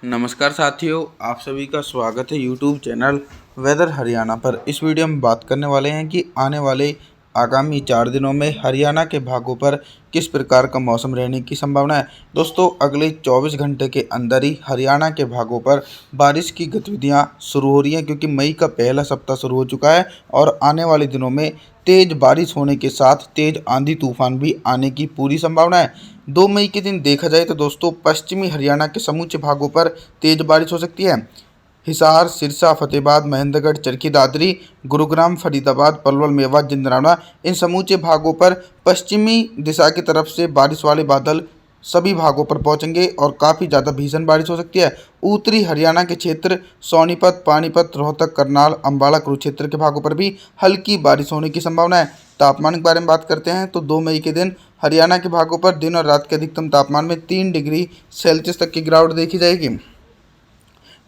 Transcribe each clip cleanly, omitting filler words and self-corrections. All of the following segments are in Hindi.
नमस्कार साथियों, आप सभी का स्वागत है यूट्यूब चैनल वेदर हरियाणा पर। इस वीडियो में बात करने वाले हैं कि आने वाले आगामी 4 दिनों में हरियाणा के भागों पर किस प्रकार का मौसम रहने की संभावना है। दोस्तों, अगले 24 घंटे के अंदर ही हरियाणा के भागों पर बारिश की गतिविधियां शुरू हो रही हैं, क्योंकि मई का पहला सप्ताह शुरू हो चुका है और आने वाले दिनों में तेज़ बारिश होने के साथ तेज़ आंधी तूफान भी आने की पूरी संभावना है। 2 मई के दिन देखा जाए तो दोस्तों, पश्चिमी हरियाणा के समूचे भागों पर तेज़ बारिश हो सकती है। हिसार, सिरसा, फतेहाबाद, महेंद्रगढ़, चरखी दादरी, गुरुग्राम, फरीदाबाद, पलवल, मेवात, जिंदराना, इन समूचे भागों पर पश्चिमी दिशा की तरफ से बारिश वाले बादल सभी भागों पर पहुंचेंगे और काफ़ी ज़्यादा भीषण बारिश हो सकती है। उत्तरी हरियाणा के क्षेत्र सोनीपत, पानीपत, रोहतक, करनाल, अंबाला, कुरुक्षेत्र के भागों पर भी हल्की बारिश होने की संभावना है। तापमान के बारे में बात करते हैं तो 2 मई के दिन हरियाणा के भागों पर दिन और रात के अधिकतम तापमान में 3 डिग्री सेल्सियस तक की गिरावट देखी जाएगी।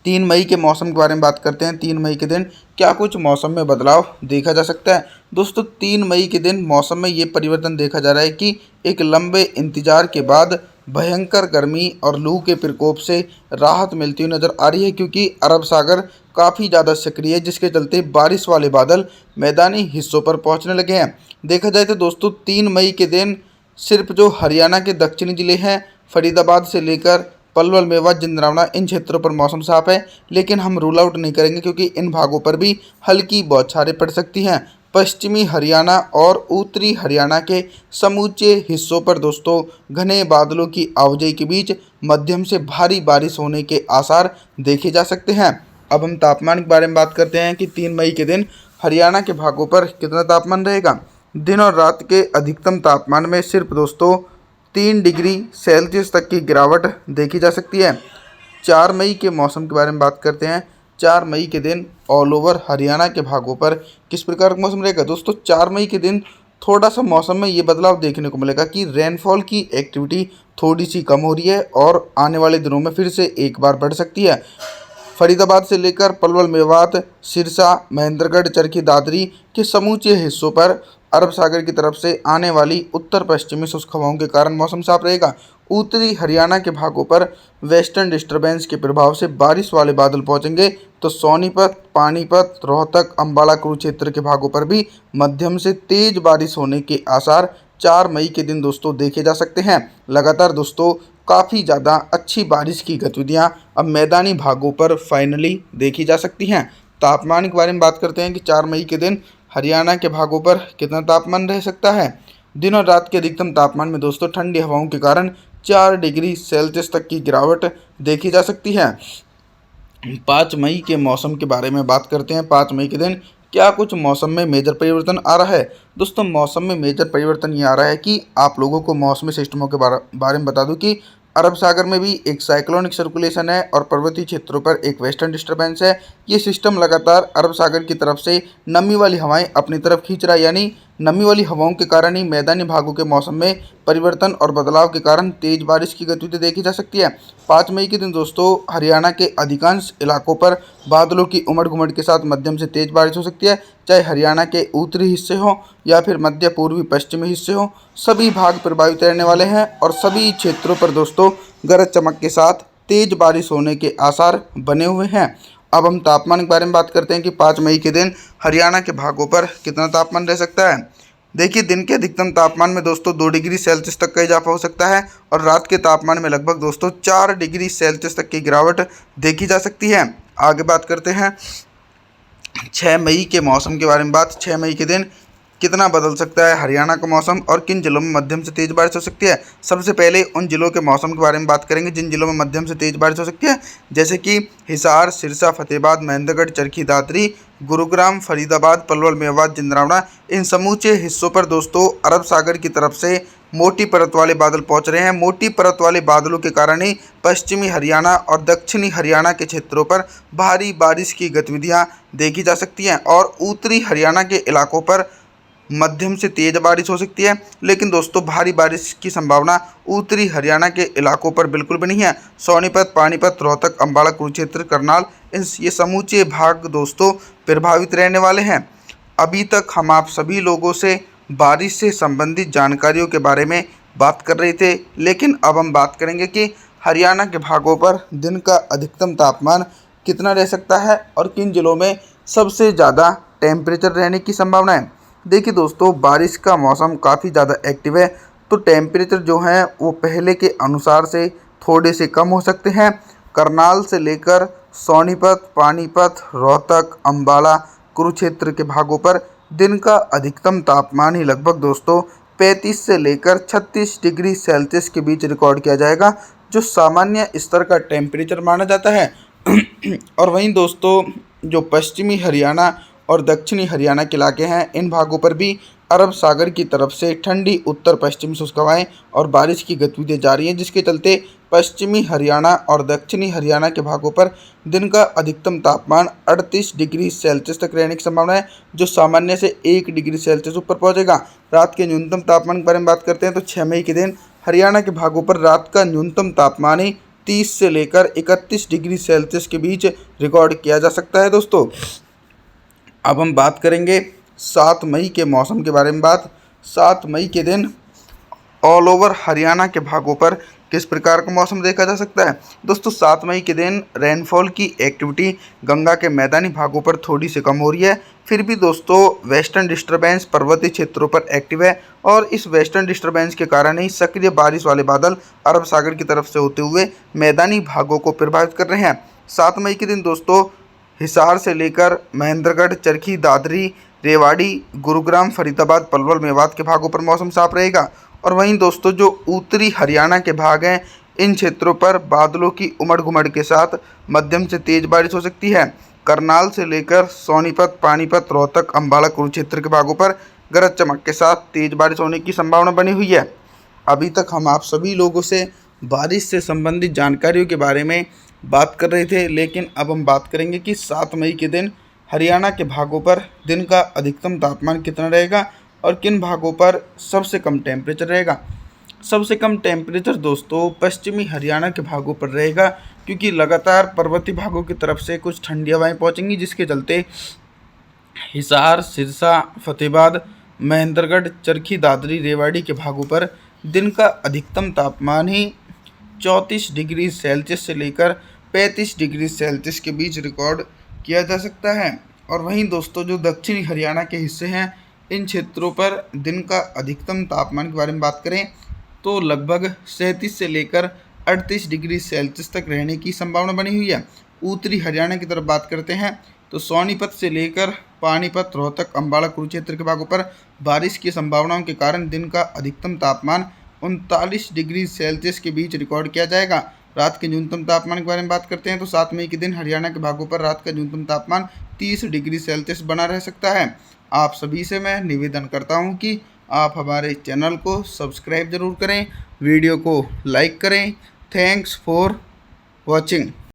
3 मई के मौसम के बारे में बात करते हैं। 3 मई के दिन क्या कुछ मौसम में बदलाव देखा जा सकता है। दोस्तों, 3 मई के दिन मौसम में ये परिवर्तन देखा जा रहा है कि एक लंबे इंतजार के बाद भयंकर गर्मी और लू के प्रकोप से राहत मिलती हुई नज़र आ रही है, क्योंकि अरब सागर काफ़ी ज़्यादा सक्रिय है, जिसके चलते बारिश वाले बादल मैदानी हिस्सों पर पहुंचने लगे हैं। देखा जाए तो दोस्तों, 3 मई के दिन सिर्फ जो हरियाणा के दक्षिणी ज़िले हैं, फरीदाबाद से लेकर पलवल, मेवात, जिंदराना, इन क्षेत्रों पर मौसम साफ है, लेकिन हम रूल आउट नहीं करेंगे क्योंकि इन भागों पर भी हल्की बौछारें पड़ सकती हैं। पश्चिमी हरियाणा और उत्तरी हरियाणा के समूचे हिस्सों पर दोस्तों घने बादलों की आवाजाही के बीच मध्यम से भारी बारिश होने के आसार देखे जा सकते हैं। अब हम तापमान के बारे में बात करते हैं कि 3 मई के दिन हरियाणा के भागों पर कितना तापमान रहेगा। दिन और रात के अधिकतम तापमान में सिर्फ दोस्तों 3 डिग्री सेल्सियस तक की गिरावट देखी जा सकती है। 4 मई के मौसम के बारे में बात करते हैं। 4 मई के दिन ऑल ओवर हरियाणा के भागों पर किस प्रकार का मौसम रहेगा। दोस्तों, 4 मई के दिन थोड़ा सा मौसम में ये बदलाव देखने को मिलेगा कि रेनफॉल की एक्टिविटी थोड़ी सी कम हो रही है और आने वाले दिनों में फिर से एक बार बढ़ सकती है। फरीदाबाद से लेकर पलवल, मेवात, सिरसा, महेंद्रगढ़, चरखी दादरी के समूचे हिस्सों पर अरब सागर की तरफ से आने वाली उत्तर पश्चिमी शुष्क हवाओं के कारण मौसम साफ रहेगा। उत्तरी हरियाणा के भागों पर वेस्टर्न डिस्टर्बेंस के प्रभाव से बारिश वाले बादल पहुंचेंगे, तो सोनीपत, पानीपत, रोहतक, अंबाला, कुरुक्षेत्र के भागों पर भी मध्यम से तेज बारिश होने के आसार 4 मई के दिन दोस्तों देखे जा सकते हैं। लगातार दोस्तों काफ़ी ज़्यादा अच्छी बारिश की गतिविधियाँ अब मैदानी भागों पर फाइनली देखी जा सकती हैं। तापमान के बारे में बात करते हैं कि 4 मई के दिन हरियाणा के भागों पर कितना तापमान रह सकता है। दिन और रात के अधिकतम तापमान में दोस्तों ठंडी हवाओं के कारण 4 डिग्री सेल्सियस तक की गिरावट देखी जा सकती है। 5 मई के मौसम के बारे में बात करते हैं। 5 मई के दिन क्या कुछ मौसम में मेजर परिवर्तन आ रहा है। दोस्तों, मौसम में मेजर परिवर्तन ये आ रहा है कि आप लोगों को मौसमी सिस्टमों के बारे में बता दूं कि अरब सागर में भी एक साइक्लोनिक सर्कुलेशन है और पर्वतीय क्षेत्रों पर एक वेस्टर्न डिस्टर्बेंस है। ये सिस्टम लगातार अरब सागर की तरफ से नमी वाली हवाएं अपनी तरफ खींच रहा है, यानी नमी वाली हवाओं के कारण ही मैदानी भागों के मौसम में परिवर्तन और बदलाव के कारण तेज बारिश की गतिविधि देखी जा सकती है। 5 मई के दिन दोस्तों हरियाणा के अधिकांश इलाकों पर बादलों की उमड़ घुमड़ के साथ मध्यम से तेज बारिश हो सकती है, चाहे हरियाणा के उत्तरी हिस्से हों या फिर मध्य पूर्वी पश्चिमी हिस्से हों। सभी भाग प्रभावित रहने वाले हैं और सभी क्षेत्रों पर दोस्तों गरज चमक के साथ तेज बारिश होने के आसार बने हुए हैं। अब हम तापमान के बारे में बात करते हैं कि 5 मई के दिन हरियाणा के भागों पर कितना तापमान रह सकता है। देखिए, दिन के अधिकतम तापमान में दोस्तों 2 डिग्री सेल्सियस तक का इजाफा हो सकता है और रात के तापमान में लगभग दोस्तों 4 डिग्री सेल्सियस तक की गिरावट देखी जा सकती है। आगे बात करते हैं 6 मई के मौसम के बारे में। 6 मई के दिन कितना बदल सकता है हरियाणा का मौसम और किन जिलों में मध्यम से तेज बारिश हो सकती है। सबसे पहले उन जिलों के मौसम के बारे में बात करेंगे जिन जिलों में मध्यम से तेज बारिश हो सकती है, जैसे कि हिसार, सिरसा, फतेहाबाद, महेंद्रगढ़, चरखी दादरी, गुरुग्राम, फरीदाबाद, पलवल, मेवात, जिंदराना, इन समूचे हिस्सों पर दोस्तों अरब सागर की तरफ से मोटी परत वाले बादल पहुंच रहे हैं। मोटी परत वाले बादलों के कारण ही पश्चिमी हरियाणा और दक्षिणी हरियाणा के क्षेत्रों पर भारी बारिश की गतिविधियां देखी जा सकती हैं और उत्तरी हरियाणा के इलाकों पर मध्यम से तेज बारिश हो सकती है। लेकिन दोस्तों भारी बारिश की संभावना उत्तरी हरियाणा के इलाकों पर बिल्कुल भी नहीं है। सोनीपत, पानीपत, रोहतक, अंबाला, कुरुक्षेत्र, करनाल, ये समूचे भाग दोस्तों प्रभावित रहने वाले हैं। अभी तक हम आप सभी लोगों से बारिश से संबंधित जानकारियों के बारे में बात कर रहे थे, लेकिन अब हम बात करेंगे कि हरियाणा के भागों पर दिन का अधिकतम तापमान कितना रह सकता है और किन जिलों में सबसे ज़्यादा टेम्परेचर रहने की संभावना है। देखिए दोस्तों, बारिश का मौसम काफ़ी ज़्यादा एक्टिव है, तो टेम्परेचर जो हैं वो पहले के अनुसार से थोड़े से कम हो सकते हैं। करनाल से लेकर सोनीपत, पानीपत, रोहतक, अंबाला, कुरुक्षेत्र के भागों पर दिन का अधिकतम तापमान ही लगभग दोस्तों 35 से लेकर 36 डिग्री सेल्सियस के बीच रिकॉर्ड किया जाएगा, जो सामान्य स्तर का टेम्परेचर माना जाता है। और वहीं दोस्तों, जो पश्चिमी हरियाणा और दक्षिणी हरियाणा के इलाके हैं, इन भागों पर भी अरब सागर की तरफ से ठंडी उत्तर पश्चिम शुष्क हवाएं और बारिश की गतिविधियां जारी हैं, जिसके चलते पश्चिमी हरियाणा और दक्षिणी हरियाणा के भागों पर दिन का अधिकतम तापमान 38 डिग्री सेल्सियस तक रहने की संभावना है, जो सामान्य से 1 डिग्री सेल्सियस ऊपर पहुंचेगा। रात के न्यूनतम तापमान के बारे में बात करते हैं तो 6 मई के दिन हरियाणा के भागों पर रात का न्यूनतम तापमान ही 30 से लेकर 31 डिग्री सेल्सियस के बीच रिकॉर्ड किया जा सकता है दोस्तों। अब हम बात करेंगे 7 मई के मौसम के बारे में। 7 मई के दिन ऑल ओवर हरियाणा के भागों पर किस प्रकार का मौसम देखा जा सकता है। दोस्तों, 7 मई के दिन रेनफॉल की एक्टिविटी गंगा के मैदानी भागों पर थोड़ी सी कम हो रही है। फिर भी दोस्तों, वेस्टर्न डिस्टर्बेंस पर्वतीय क्षेत्रों पर एक्टिव है और इस वेस्टर्न डिस्टर्बेंस के कारण ही सक्रिय बारिश वाले बादल अरब सागर की तरफ से होते हुए मैदानी भागों को प्रभावित कर रहे हैं। 7 मई के दिन दोस्तों, हिसार से लेकर महेंद्रगढ़, चरखी, दादरी, रेवाड़ी, गुरुग्राम, फरीदाबाद, पलवल, मेवात के भागों पर मौसम साफ रहेगा। और वहीं दोस्तों, जो उत्तरी हरियाणा के भाग हैं, इन क्षेत्रों पर बादलों की उमड़ घुमड़ के साथ मध्यम से तेज बारिश हो सकती है। करनाल से लेकर सोनीपत, पानीपत, रोहतक, अंबाला, कुरुक्षेत्र के भागों पर गरज चमक के साथ तेज बारिश होने की संभावना बनी हुई है। अभी तक हम आप सभी लोगों से बारिश से संबंधित जानकारियों के बारे में बात कर रहे थे, लेकिन अब हम बात करेंगे कि 7 मई के दिन हरियाणा के भागों पर दिन का अधिकतम तापमान कितना रहेगा और किन भागों पर सबसे कम टेम्परेचर रहेगा। सबसे कम टेम्परेचर दोस्तों पश्चिमी हरियाणा के भागों पर रहेगा, क्योंकि लगातार पर्वतीय भागों की तरफ से कुछ ठंडी हवाएं पहुंचेंगी, जिसके चलते हिसार, सिरसा, फतेहाबाद, महेंद्रगढ़, चरखी, दादरी, रेवाड़ी के भागों पर दिन का अधिकतम तापमान ही 34 डिग्री सेल्सियस से लेकर 35 डिग्री सेल्सियस के बीच रिकॉर्ड किया जा सकता है। और वहीं दोस्तों, जो दक्षिणी हरियाणा के हिस्से हैं, इन क्षेत्रों पर दिन का अधिकतम तापमान के बारे में बात करें तो लगभग 37 से लेकर 38 डिग्री सेल्सियस तक रहने की संभावना बनी हुई है। उत्तरी हरियाणा की तरफ बात करते हैं तो सोनीपत से लेकर पानीपत, रोहतक, अंबाला, कुरुक्षेत्र के भागों पर बारिश की संभावनाओं के कारण दिन का अधिकतम तापमान 39 डिग्री सेल्सियस के बीच रिकॉर्ड किया जाएगा। रात के न्यूनतम तापमान के बारे में बात करते हैं तो 7 मई के दिन हरियाणा के भागों पर रात का न्यूनतम तापमान 30 डिग्री सेल्सियस बना रह सकता है। आप सभी से मैं निवेदन करता हूं कि आप हमारे चैनल को सब्सक्राइब जरूर करें, वीडियो को लाइक करें। Thanks for watching.